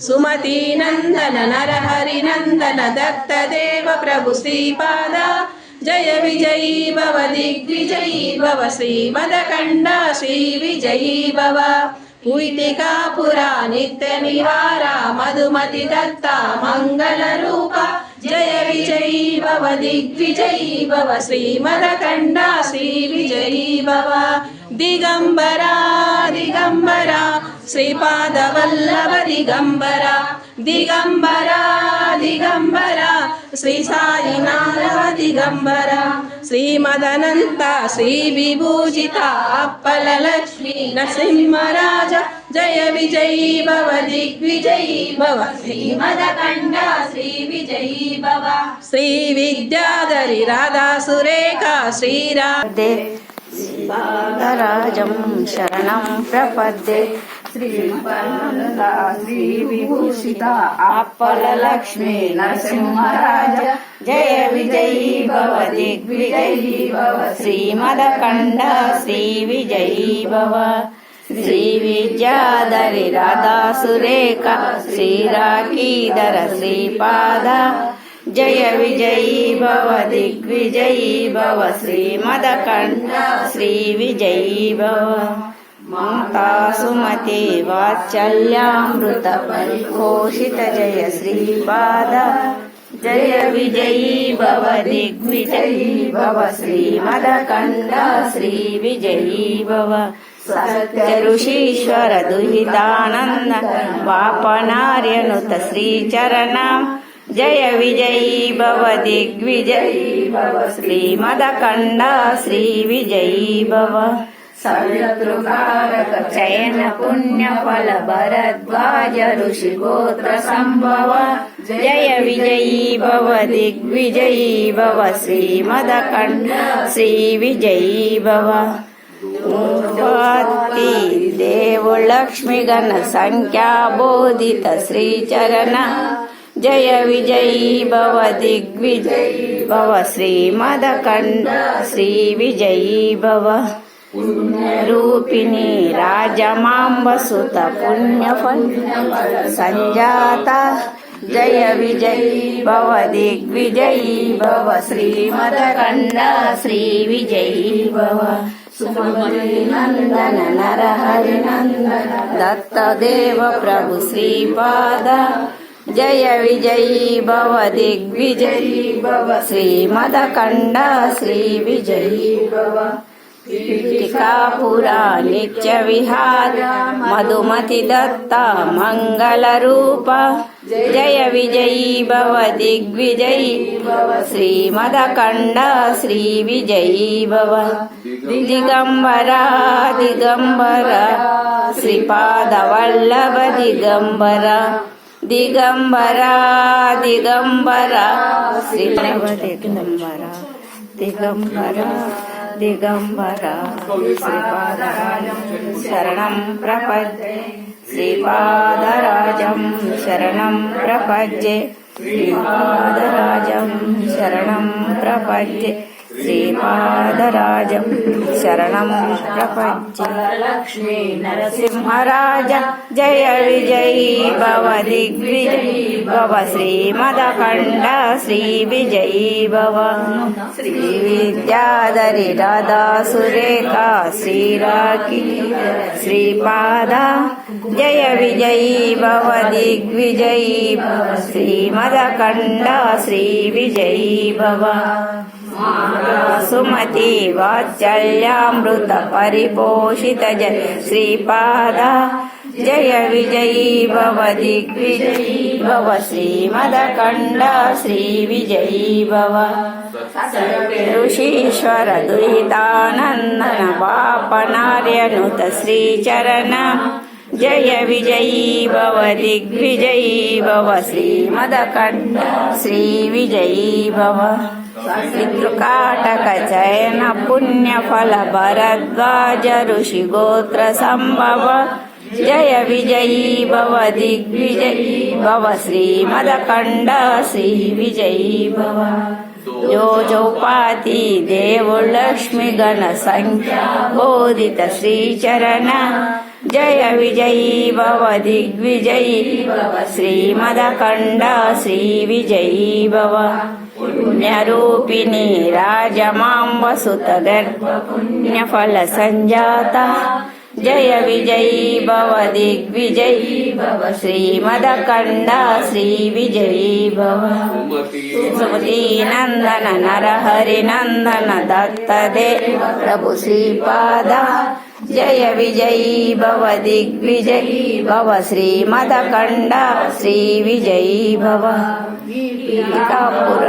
सुमती नंदन नरहरि नंदन दत्तदेव प्रभु श्रीपाद जय विजयी भव दिग्विजयी भव श्रीमदकण्ड श्री विजयी भव पुरा नित्य निवारा मधुमति दत्ता मंगल रूपा जय विजयी भव दिग्विजयी भव श्रीमदकण्ड श्री विजयी भव दिगंबरा दिगंबरा श्रीपाद वल्लभ दिगंबरा दिगंबरा दिगंबरा श्री साईनाथ दिगंबरा श्रीमदनंत श्री विभूजिता अप्पल लक्ष्मी नरसिंहराज जय विजयी भव दिग्विजयी भव श्रीमदकण्ड श्री विजयी भव श्री विद्याधरी राधा सुरेखा श्रीराधे श्रीपादराजं शरणं प्रपद्ये श्रीमदनन्दा श्रीविभूषिता अप्पलक्ष्मी नरसिंहराज जय विजयी भव दिग्विजयी भव श्रीमदकण्ड श्री विजयी भव श्री विद्याधरी राधा सुरेखा श्रीराखीधर श्रीपाद जय विजयी भव दिग्विजयी भव श्रीमदकण्ड श्री विजयी भव माता सुमति वात्सल्यामृत परिपोषित जय श्रीपाद जय विजयी भव दिग्विजयी भव श्रीमदकण्ड श्री विजयी भव सत्य ऋषीश्वर दुहितानंद वापनार्यनुत श्रीचरणं जय विजयी भव दिग्विजयी भव श्रीमदकण्ड श्री विजयी भव सर्वतृकारक चयन पुण्य फल भरद्वाज ऋषि गोत्र संभव जय विजयी भव दिग्विजयी भव श्रीमदकण्ड श्री विजयी भव मूर्ति देव लक्ष्मी गण संख्या बोधित श्रीचरण जय विजयी भव दिग्विजयी भव श्रीमदकण्ड श्री विजयी भव पुण्यरूपिणी राजमाम्बसुत पुण्यफल संजाता जय विजयी भव दिग्विजयी भव श्रीमदकण्ड श्री विजयी भव सुमति नंदन नरहरि नंदन दत्तदेव प्रभु श्रीपाद जय विजयी भव दिग्विजयी भव श्रीमदकण्ड श्री विजयी भव टीकापुरा नित्य विहार मधुमति दत्ता मंगल रूप जय विजयी भव दिग्विजयी भव श्रीमदकण्ड श्री विजयी भव दिगंबरा दिगंबरा श्रीपाद वल्लभ दिगंबरा दिगंबरा दिगंबरा श्री दिगंबरा दिगंबरा दिगंबरा श्रीपादराजं शरणं प्रपद्ये श्रीपादराजं शरणं प्रपद्ये श्रीपादराजं शरणं प्रपद्ये श्रीपादराजं शरणं प्रपद्ये लक्ष्मी नरसिंहराज जय विजयी भव दिग्विजयी भव श्रीमदकण्ड श्री विजयी भव श्री विद्याधरी राधा सुरेखा श्रीराखी श्रीपाद जय विजयी भव दिग्विजयी भव श्रीमदकण्ड श्री विजयी भव सुमति वात्सल्यामृत परिपोषित जय श्रीपाद जय विजयी भव दिग्विजयी भव श्रीमदकण्ड श्री विजयी भव ऋषीश्वर दुहितानंदन वापनार्यनुत श्रीचरण जय विजयी भव दिग्विजयी भव श्रीमदकण्ड श्री विजयी भव पितृकाटक चयन पुण्य फल भरद्वाज ऋषि गोत्र संभव जय विजयी भव दिग्विजयी भव श्रीमदकण्ड श्री विजयी भव जो पाति देव लक्ष्मी गण संख्या बोधित श्रीचरण जय विजयी भव दिग्विजयी भव श्रीमदखण्ड श्रीविजयी भव पुण्यरूपिणी राजमाम्बसुतगर्भ पुण्यफलसञ्जाता जय विजयी भव दिग्विजयी भव श्रीमदखण्ड श्रीविजयी भव सुमती नंदन नरहरि नंदन दत्तदेव प्रभु श्रीपाद जय विजयी भव दिग्विजयी भव श्रीमदखण्ड श्रीविजयी भव टीकापुर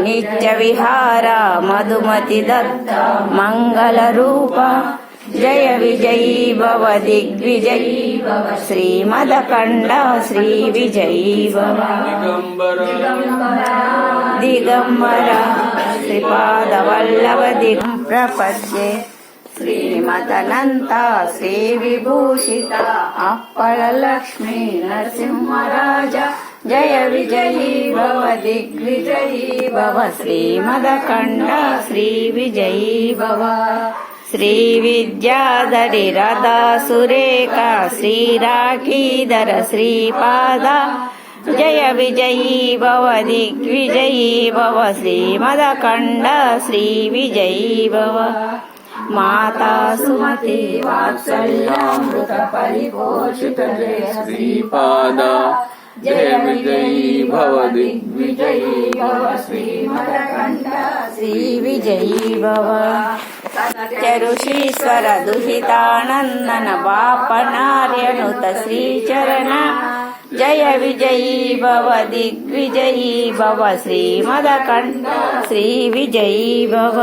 नित्य विहार मधुमति दत्त मंगल रूप जय विजयी भव दिग्विजयी भव श्रीमदखण्ड श्रीविजयी भव दिगंबर श्रीपादवल्लभ दिगं प्रपद्ये श्रीमदनंत श्रीविभूषिता अप्पलक्ष्मी नरसिंहराज जय विजयी भव दिग्विजयी भव श्रीमदखण्ड श्रीविजयी भव श्री विद्याधरी राधा सुरेखा श्रीराखीधर श्रीपादा जय विजयी भव दिग्विजयी भव श्रीमदखण्ड श्रीविजयी भव माता सुमति वात्सल्यामृत परिपोषित जय श्रीपादा जय विजयी भव दिग्विजयी भव श्रीमदखण्ड श्रीविजयी भव सत्य ऋषीश्वर दुहितानंदन बापनार्यनुत श्रीचरण जय विजयी भव दिग्विजयी भव श्रीमदखण्ड श्रीविजयी भव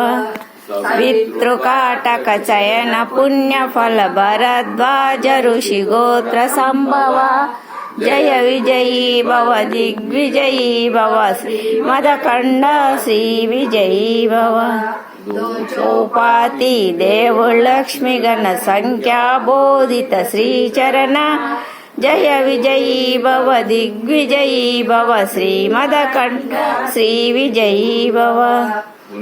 पितृकाटक चयन पुण्यफल भरद्वाज ऋषि गोत्र संभव जय विजयी भव दिग्विजयी भव श्रीमदखण्ड श्रीविजयी भव चौपाती देवलक्ष्मी गण संख्या बोधित श्रीचरण जय विजयी भव दिग्विजयी भव श्रीमदखण्ड श्रीविजयी भव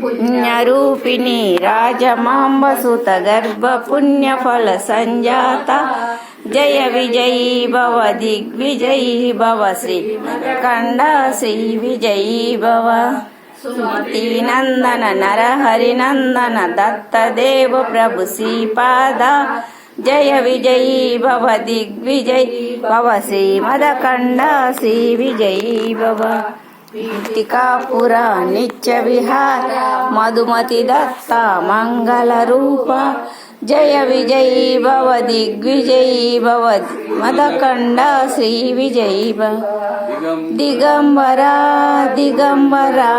पुण्यरूपिणी राजमाम्बसुत गर्भ पुण्यफल संजाता जय विजयी भव दिग्विजयी भव श्रीमदखण्ड श्रीविजयी भव सुमती नंदन नरहरि नंदन दत्तदेव प्रभु श्रीपाद जय विजयी भव दिग्विजयी भव श्रीमदखण्ड श्रीविजयी भव टीकापुर नित्य विहार मधुमति दत्त मंगल रूप जय विजयी भव दिग्विजयी भव मदखण्ड श्रीविजयी भव दिगंबरा दिगंबरा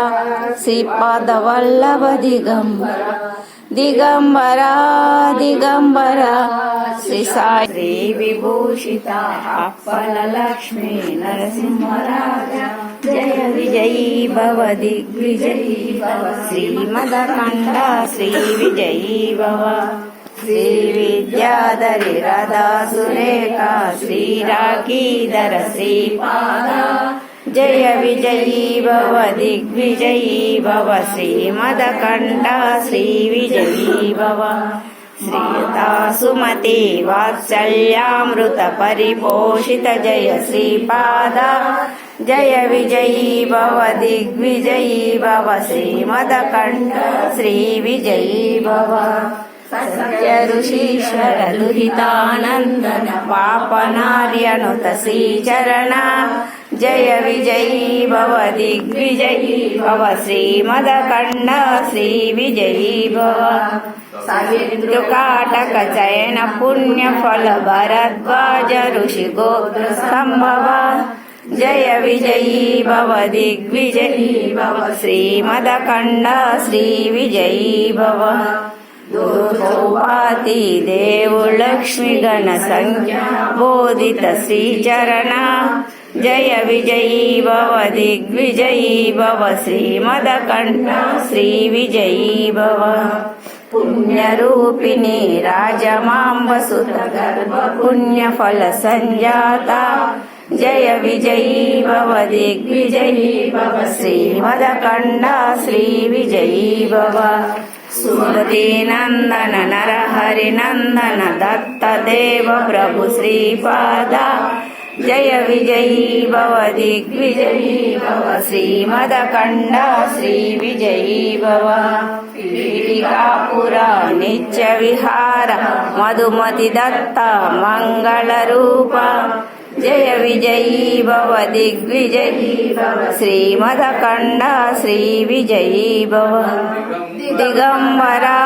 श्रीपादवल्लभ दिगंबर दिगंबरा दिगंबरा श्री साई श्री विभूषिता अप्पलक्ष्मी नरसिंहराज जय विजयी भव दिग्विजयी भव श्रीमदखण्ड श्रीविजयी भव श्री विद्याधरी राधा सुरेखा श्रीराखीधर श्रीपादा जय विजयी भव दिग्विजयी भव श्रीमदखण्ड श्रीविजयी भव श्रीता सुमति वात्सल्यामृत परिपोषित जय श्रीपादा जय विजयी भव दिग्विजयी भव श्रीमदखण्ड श्रीविजयी भव सत्य ऋषीश्वर दुहितानंदन पापनार्यनुत श्रीचरण जय विजयी भव दिग्विजयी भव श्रीमदखण्ड श्रीविजयी भव पितृकाटक चयन पुण्यफल भरद्वाज ऋषि गोत्र संभव जय विजयी भव दिग्विजयी भव श्रीमदखण्ड श्रीविजयी भव चौपाती देवलक्ष्मी गण संख्या बोधित श्रीचरण जय विजयी भव दिग्विजयी भव श्रीमदखण्ड श्रीविजयी भव पुण्यरूपिणी राजमाम्बसुत गर्भ पुण्यफल संजाता जय विजयी भव दिग्विजयी भव श्रीमदखण्ड श्रीविजयी भव सुमती नंदन नरहरि नंदन दत्त देव प्रभु श्रीपादा जय विजयी भव दिग्विजयी भव श्रीमदकंड श्री विजयी भव पीठिकापुर नित्य विहार मधुमति दत्त मंगल रूप जय विजयी भव दिग्विजयी भव श्रीमदकंड श्री विजयी भव दिगंबरा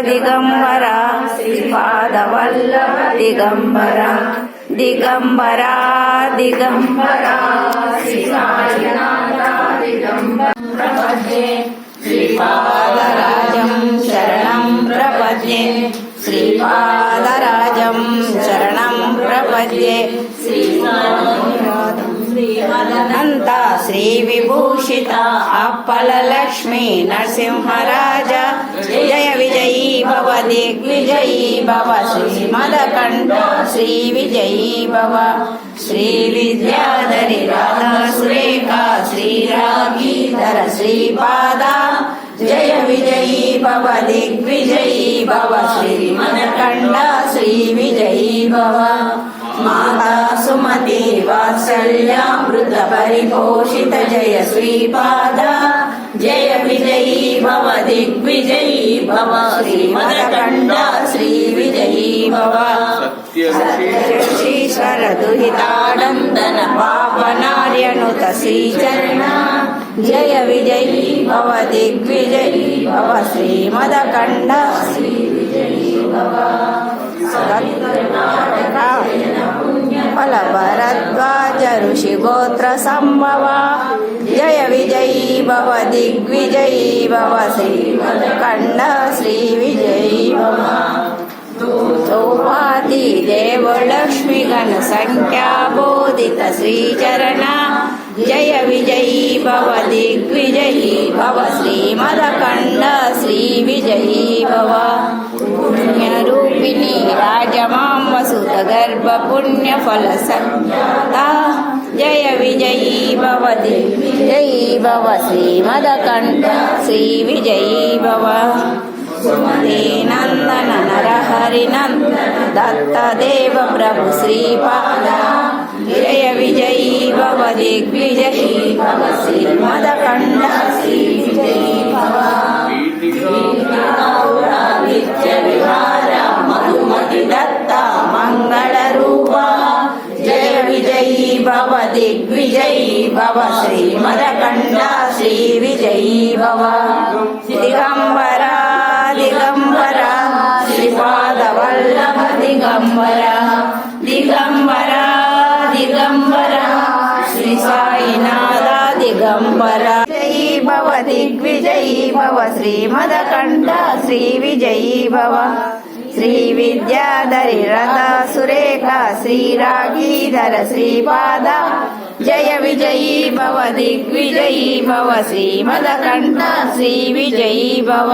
दिगंबरा श्रीपादवल्लभ दिगंबरा दिगंबरा दिगंबरा श्री साईनाथ दिगंबरा प्रपद्ये श्रीपादराजं शरणं प्रपद्ये श्रीपादराजं शरणं प्रपद्ये श्रीमदनन्त श्रीविभूषित अप्पलक्ष्मी नरसिंहराज जय विजयी भव दिग्विजयी भव श्रीमदकण्ठ श्रीविजयी भव श्रीविद्याधरी राधा सुरेखा श्रीरागीधर श्रीपादा जय विजयी भव दिग्विजयी भव श्रीमदकण्ठ श्रीविजयी भव माता सुमति वात्सल्यामृत परिपोषित जय श्रीपादा जय विजयी भव दिग्विजयी भव श्रीमदकण्ठ श्रीविजयी भव सत्यशीश्वर दुहितानन्दन पावनार्यनुत श्रीचरण जय विजयी भव दिग्विजयी भव श्रीमदकण्ठ श्रीविजयी भव फलभरद्वाज ऋषिगोत्र संभव जय विजयी भव दिग्विजयी भव श्रीमदकण्ठ श्रीविजयी भव सौभाति देव लक्ष्मी गण संख्या बोधित श्रीचरण जय विजयी भव दिग्विजयी भव श्रीमदकण्ठ श्रीविजयी भव पुण्यरूपिणी राजमाम्बसुत गर्भ पुण्यफल संजाता जय विजयी भव दिग्विजयी भव श्रीमदकण्ठ श्रीविजयी भव सुमती नंदन नरहरि नंदन दत्त देव प्रभु श्रीपादा जय विजयी भव दिग्विजयी भव श्रीमदकण्ठ श्रीविजयी भव नित्य विहार मधुमति दत्त मंगल रूप जय विजयी भव दिग्विजयी भव श्रीमदकण्ठ श्रीविजयी भव दिगंबरा दिगंबरा श्रीपादवल्लभ दिगंबरा दिगंबरा दिगंबरा श्री साईनाथ दिगंबरा विजयी भव दिग्विजयी भव श्रीमदकण्ठ श्रीविजयी भव श्री विद्याधरी रथा सुरेखा श्रीरागीधर श्रीपादा जय विजयी भव दिग्विजयी भव श्रीमदकण्ठ श्रीविजयी भव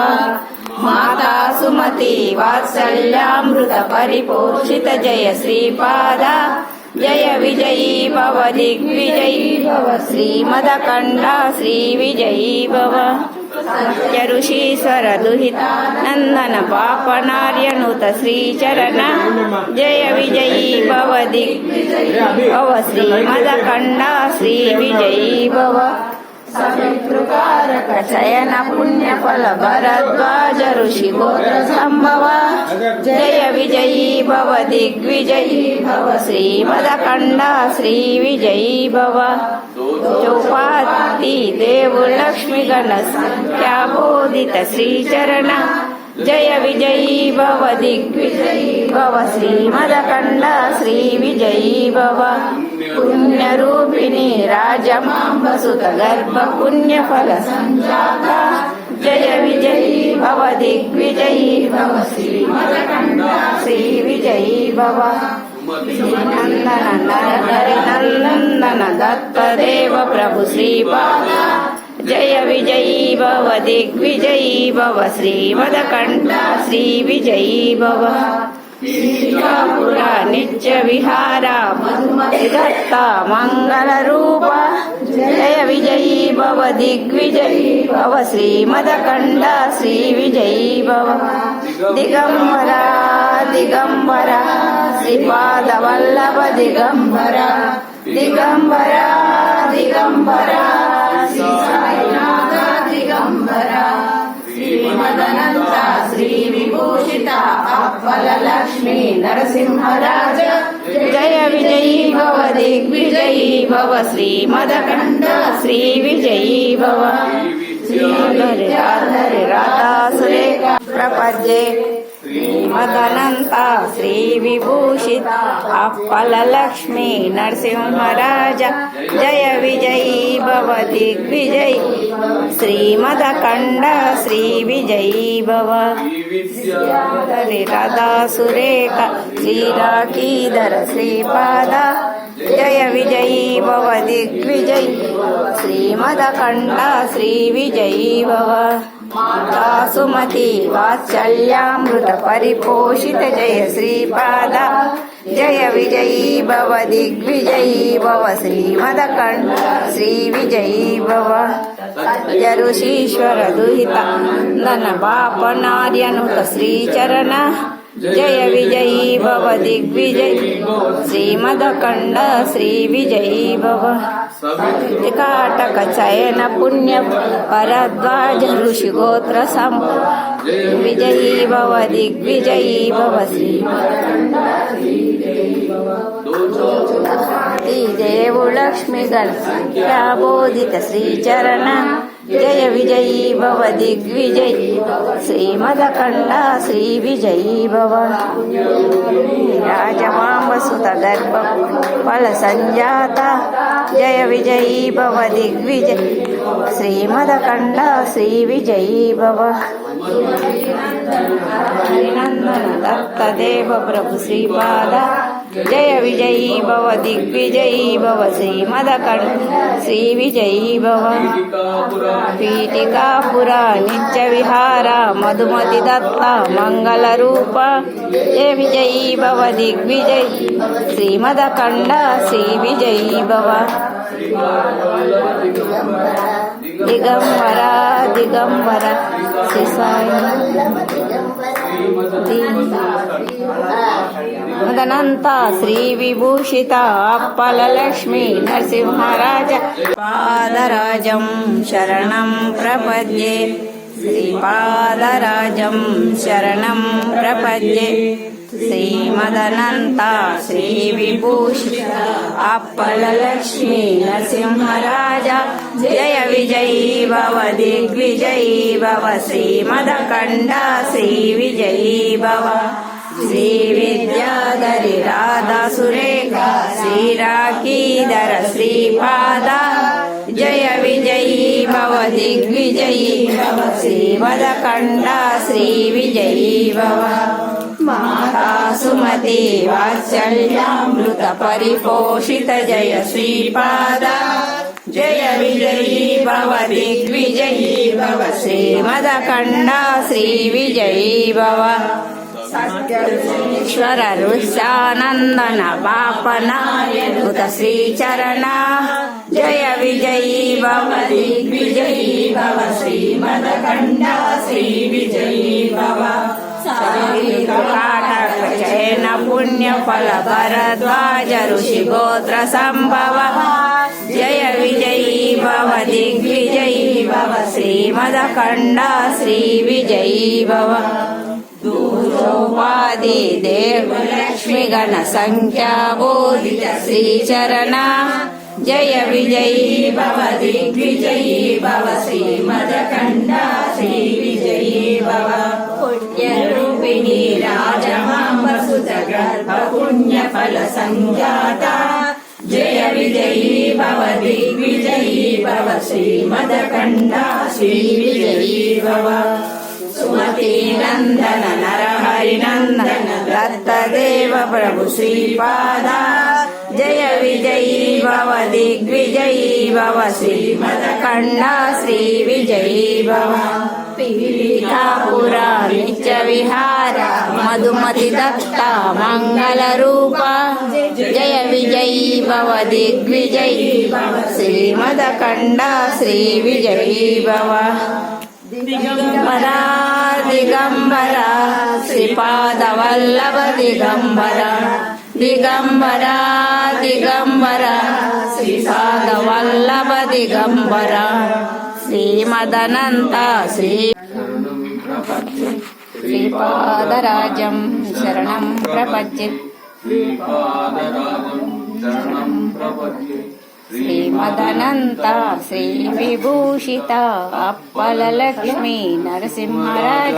माता सुमति वात्सल्यामृत परिपोषित जय श्रीपादा जय विजयी भव दिग्विजयी भव श्रीमदकण्ठ श्रीविजयी भव सत्य ऋषीश्वर दुहितानन्दन पापनार्यनुत श्रीचरण जय विजयी भव दिग्विजयी भव श्रीमदकण्ठ श्रीविजयी भव सवितृकारक चयन पुण्यफल भरद्वाज ऋषिगोत्र संभव जय विजयी भव दिग्विजयी भव श्रीमदकण्ठ श्रीविजयी भव चौपाति देव लक्ष्मी गण संख्या बोधित श्रीचरण जय विजयी भव दिग्विजयी भव श्रीमदकण्ठ श्रीविजयी भव पुण्यरूपिणी राजमाम्बसुत गर्भ पुण्यफल संजाता जय विजयी भव दिग्विजयी भव श्रीमदकण्ठ श्रीविजयी भव नंदन नरहरि नंदन दत्त देव प्रभु श्रीपादा जय विजयी भव दिग्विजयी भव श्रीमदकण्ठ श्रीविजयी भव ಶ್ರೀಕಾಪುರ ನಿತ್ಯ ವಿಹಾರ ಮಧುಮತಿ ದತ್ತ ಮಂಗಲ ರೂಪ ಜಯ ವಿಜಯೀ ಭವ ದಿಗ್ವಿಜಯೀ ಭವ ಶ್ರೀಮದಕಂಡ ಶ್ರೀ ವಿಜಯೀ ಭವ ದಿಗಂಬರ ದಿಗಂಬರ ಶ್ರೀಪಾದ ವಲ್ಲಭ ದಿಗಂಬರ ದಿಗಂಬರ ದಿಗಂಬರ ಶ್ರೀ ಸಾಯಿನಾಥ ದಿಗಂಬರ ಶ್ರೀಮದನಂತ ಶ್ರೀ ವಿಭೂಷಿತ ಅಪ್ಪಲ ಲಕ್ಷ್ಮೀ ನರಸಿಂಹರಾಜ ಜಯ ವಿಜಯೀ ಭವ ದಿಗ್ವಿಜಯೀ ಭವ ಶ್ರೀಮದಕಂಡ ಶ್ರೀ ವಿಜಯೀ ಭವ ಶ್ರೀ ರಾಧಾಸುರೇಖ ಪ್ರಪದ್ಯೆ ಶ್ರೀಮದನಂತ ಶ್ರೀ ವಿಭೂಷಿತ ಅಪ್ಪಲ ಲಕ್ಷ್ಮೀ ನರಸಿಂಹರಾಜ ಜಯ ವಿಜಯೀ ಭವ ದಿಗ್ವಿಜಯೀ ಶ್ರೀಮದಕಂಡ ಶ್ರೀ ವಿಜಯೀ ಭವ ರಾಧಾ ಸುರೇಖ ಶ್ರೀರಾಕೀಧರ ಶ್ರೀಪಾದ ಜಯ ವಿಜಯೀ ಭವ ದಿಗ್ವಿಜಯೀ ಶ್ರೀಮದಕಂಡ ಶ್ರೀ ವಿಜಯೀ ಭವ ಮಾತಾ ಸುಮತಿ ವಾತ್ಸಲ್ಯಾಮೃತ ಪರಿಪೋಷಿತ ಜಯ ಶ್ರೀಪಾದ ಜಯ ವಿಜಯೀ ಭವ ದಿಗ್ವಿಜಯೀ ಭವ ಶ್ರೀಮದಕಂಡ ಶ್ರೀ ವಿಜಯೀ ಭವ ಋಷೀಶ್ವರ ದುಹಿತ ನನ ಬಾಪನಾರ್ಯನುತ ಶ್ರೀಚರಣ ಜಯ ವಿಜಯೀ ಭವ ದಿಗ್ವಿಜಯೀ ಶ್ರೀಮದಕಂಡ ಶ್ರೀ ವಿಜಯೀ ಭವ ಕಾಟಕ ಚಯನ ಪುಣ್ಯ ಪರದ್ವಾಜ ಋಷಿ ಗೋತ್ರ ಸಂ ವಿಜಯೀ ಭವ ದಿಗ್ವಿಜಯೀ ಭವ ಶ್ರೀಮದಕಂಡ ಶ್ರೀ ವಿಜಯೀ ಭವ ಜಯವು ಲಕ್ಷ್ಮಿಗಳ ಬೋಧಿತ ಶ್ರೀಚರಣ ಜಯ ವಿಜಯೀ ಭವ ದಿಗ್ವಿಜಯೀ ಶ್ರೀಮದಕಂಡ ಶ್ರೀ ವಿಜಯೀ ಭವ ರಾಜಮಾಂಬ ಸುತ ಗರ್ಭ ಫಲ ಸಂಜಾತ ಜಯ ವಿಜಯೀ ಭವ ದಿಗ್ವಿಜಯೀ ಶ್ರೀಮದಕಂಡ ಶ್ರೀ ವಿಜಯೀ ಭವ ಹರಿನಂದನ ದತ್ತ ದೇವ ಪ್ರಭು ಶ್ರೀಪಾದ ಜಯ ವಿಜಯೀ ಭವ ದಿಗ್ವಿಜಯೀ ಭವ ಶ್ರೀಮದಕಂಡ ಶ್ರೀ ವಿಜಯೀ ಭವ ಪೀಠಿಕಾಪುರ ನಿತ್ಯ ವಿಹಾರ ಮಧುಮತಿ ದತ್ತ ಮಂಗಲ ರೂಪ ಜಯ ವಿಜಯೀ ಭವ ದಿಗ್ವಿಜಯೀ ಶ್ರೀಮದಕಂಡ ಶ್ರೀ ವಿಜಯೀ ಭವ ದಿಗಂಬರ ದಿಗಂಬರ ಶ್ರೀ ಸಾಯಿ ಮದನಂತ ಶ್ರೀ ವಿಭೂಷಿತ ಅಪ್ಪಲ ಲಕ್ಷ್ಮೀ ನರಸಿಂಹರಾಜ ಪಾದರಾಜಂ ಶರಣಂ ಪ್ರಪದ್ಯೆ ಶ್ರೀಪಾದರಾಜಂ ಶರಣಂ ಪ್ರಪದ್ಯೆ ಶ್ರೀಮದನಂತ ಶ್ರೀ ವಿಭೂಷಿತ ಅಪ್ಪಲ ಲಕ್ಷ್ಮೀ ನರಸಿಂಹರಾಜ ಜಯ ವಿಜಯೀ ಭವ ದಿಗ್ವಿಜಯೀ ಭವ ಶ್ರೀಮದಕಂಡ ಶ್ರೀ ವಿಜಯೀ ಭವ ಶ್ರೀ ವಿದ್ಯಾಧರಿ ರಾಧಾ ಸುರೇಖ ಶ್ರೀರಾಕೀಧರ ಶ್ರೀಪಾದ ಜಯ ವಿಜಯೀ ಭವ ದಿಗ್ವಿಜಯೀ ಭವ ಶ್ರೀಮದಕಂಡ ಶ್ರೀ ವಿಜಯೀ ಭವ ಮಾತಾ ಸುಮತಿ ವಾತ್ಸಲ್ಯಾಮೃತ ಪರಿಪೋಷಿತ ಜಯ ಶ್ರೀಪಾದ ಜಯ ವಿಜಯೀ ಭವ ದಿಗ್ವಿಜಯೀ ಭವ ಶ್ರೀಮದಕಂಡ ಶ್ರೀ ವಿಜಯೀ ಭವ ಈಶ್ವರ ಋಷಾನಂದನ ಬಾಪನಾಯನುತ ಶ್ರೀಚರಣ ಜಯ ವಿಜಯೀ ಭವ ದಿಗ್ವಿಜಯೀ ಭವ ಶ್ರೀಮದಕಂಡ ಶ್ರೀ ವಿಜಯೀ ಭವ ಕಾಟಕ ಚಯನ ಪುಣ್ಯ ಫಲ ಭರದ್ವಾಜ ಋಷಿ ಗೋತ್ರ ಸಂಭವ ಜಯ ವಿಜಯೀ ಭವ ದಿಗ್ವಿಜಯೀ ಭವ ಶ್ರೀಮದಕಂಡ ಶ್ರೀ ವಿಜಯೀ ಭವ ದೂರೋಪಾದಿ ದೇವ ಲಕ್ಷ್ಮಿ ಗಣ ಸಂಖ್ಯಾ ಬೋಧಿತ ಶ್ರೀಚರಣ ಜಯ ವಿಜಯೀ ಭವ ದಿಗ್ವಿಜಯೀ ಭವ ಶ್ರೀಮದಕಂಡ ಶ್ರೀ ವಿಜಯೀ ಭವ ಪುಣ್ಯ ರೂಪಿಣಿ ರಾಜಮಾಂಬ ಸುತ ಗರ್ಭ ಪುಣ್ಯ ಫಲ ಸಂಜಾತ ಜಯ ವಿಜಯೀ ಭವ ದಿಗ್ವಿಜಯೀ ಭವ ಶ್ರೀಮದಕಂಡ ಶ್ರೀ ವಿಜಯೀ ಭವ ಸುಮತಿ ನಂದನ ನರಹರಿ ನಂದನ ದತ್ತ ದೇವ ಪ್ರಭು ಶ್ರೀಪಾದ ಜಯ ವಿಜಯೀ भव दिग्विजयी भव श्रीमदखण्डा श्रीविजयी भव पीठिकापुरा नित्यविहार मधुमतिदत्ता मङ्गलरूपा जय विजयी भव दिग्विजयी भव श्रीमदखण्डा श्रीविजयी भव दिगम्बरा दिगम्बरा श्रीपादवल्लभ दिगम्बरा दिगम्बरा दिगम्बरा श्रीपादवल्लभ दिगम्बरा श्रीमदनन्त श्रीपादराजं शरणं प्रपद्ये श्रीमदनन्त श्रीविभूषित अप्पलक्ष्मी नरसिंहराज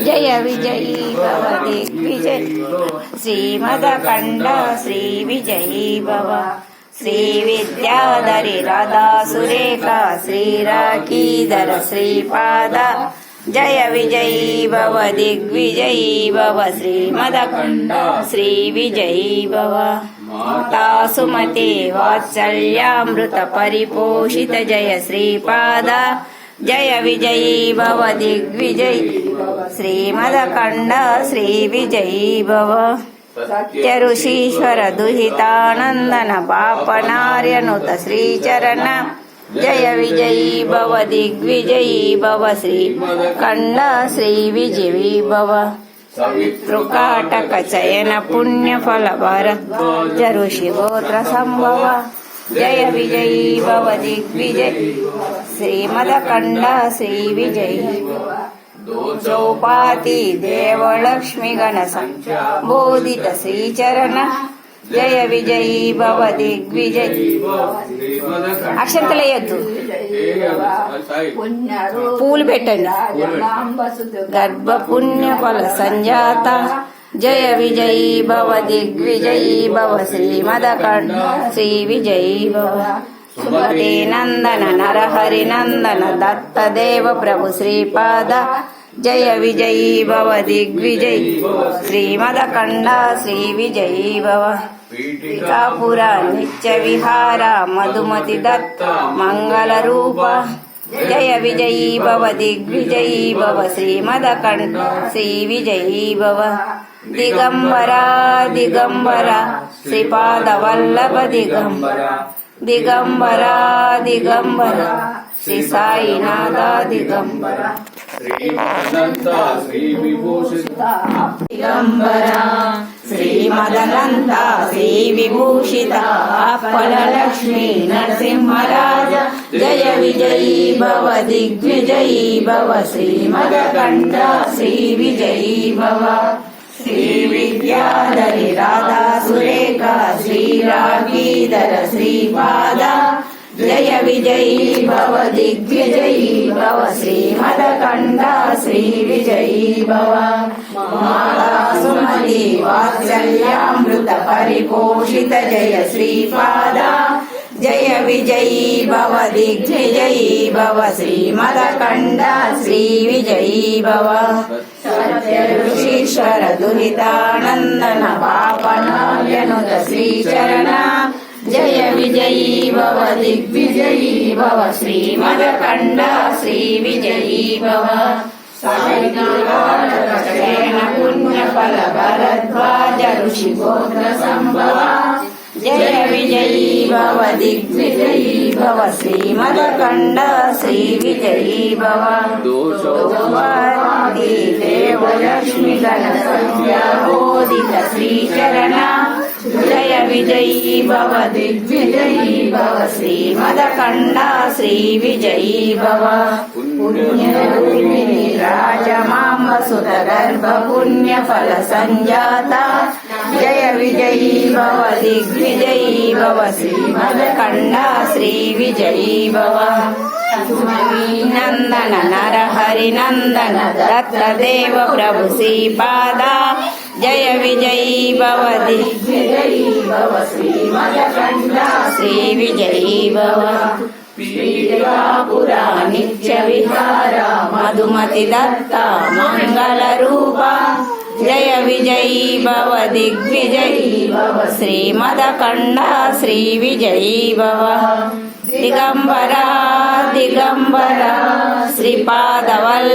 जय विजयी भव दिग्विजय श्रीमदखण्डा श्रीविजयी भव श्रीविद्याधरी राधा सुरेखा श्रीराखीधर श्रीपाद जय विजयी भव दिग्विजयी भव श्रीमदखण्डा श्रीविजयी भव माता सुमते वात्सल्यामृत परिपोषित जय श्रीपाद जय विजयी भव दिग्विजयी श्रीमदखण्डा श्रीविजयी भव सत्य ऋषीश्वर दुहितानंदन पापनार्यनुत श्रीचरण जय विजयी भव दिग्विजयी भव श्रीखण्डा श्रीविजयी भव सवितृकाटक चयन पुण्यफल भरद्वाज ऋषिगोत्र संभव जय विजयी भव दिग्विजयी श्रीमदखण्डा श्रीविजयी चौपाती देव लक्ष्मी गण बोधित श्रीचरण जय विजयी भव दिग्विजयी అక్షంతలేయద్దు పూలు పెట్టండి గర్భ పుణ్య ఫల సంజాత జయ విజయీ భవ దిగ్విజయీ భవ శ్రీమదఖण्डा శ్రీ విజయీ భవ సుమతే నందన నరహరి నందన దత్త దేవ ప్రభు శ్రీపాద जय विजयी भव दिग्विजयी श्रीमदखण्डा श्रीविजयी भव पीठिकापुरा नित्यविहार मधुमति दत्त मङ्गलरूपा जय विजयी भव दिग्विजयी भव श्रीमदखण्डा श्रीविजयी भव दिगम्बरा दिगम्बरा श्रीपादवल्लभ दिगम्बरा दिगम्बरा दिगम्बरा श्री साईनाथ दिगम्बरा श्रीमदनन्त श्रीविभूषित दिगम्बरा श्रीमदनन्त श्रीविभूषित अप्पलक्ष्मी नरसिंहराज जय विजयी भव दिग्विजयी भव श्रीमदखण्डा श्रीविजयी भव श्रीविद्याधरी राधा सुरेखा श्रीराखीधर श्रीपाद जय विजयी भव दिग्विजयी भव श्रीमदखण्डा श्रीविजयी भव माता सुमति वात्सल्यामृत परिपोषित जय श्रीपाद जय विजयी भव दिग्विजयी भव श्रीमदखण्डा श्रीविजयी भव सत्य ऋषीश्वर दुहितानंदन पापनार्यनुत श्रीचरण जय विजयी भव दिग्विजयी भव श्रीमदखण्डा श्रीविजयी भव सवितृकाटकचयन पुण्यफल भरद्वाज ऋषिगोत्र संभव जय विजयी भव दिग्विजयी भव श्रीमदखण्डा श्रीविजयी भव दोषवादी देव लक्ष्मी गण बोधित श्रीचरण जय विजयी भव दिग्विजयी भव श्रीमदखण्डा श्रीविजयी भव पुण्यरूपिणी राजमाम्बसुत गर्भ पुण्यफल संजाता जय विजयी भव दिग्विजयी भव श्रीमदखण्डा श्रीविजयी भव नंदन नरहरि नंदन दत्त देव प्रभु श्रीपादा जय विजयी भव दिग्विजयी भव श्रीमदखण्डा श्रीविजयी भव पीठिकापुरा नित्यविहार मधुमति दत्ता मङ्गलरूपा जय विजयी भव दिग्विजयी भव श्रीमदखण्ड श्री विजयी भव दिगंबरा दिगंबरा श्रीपादवल्लभ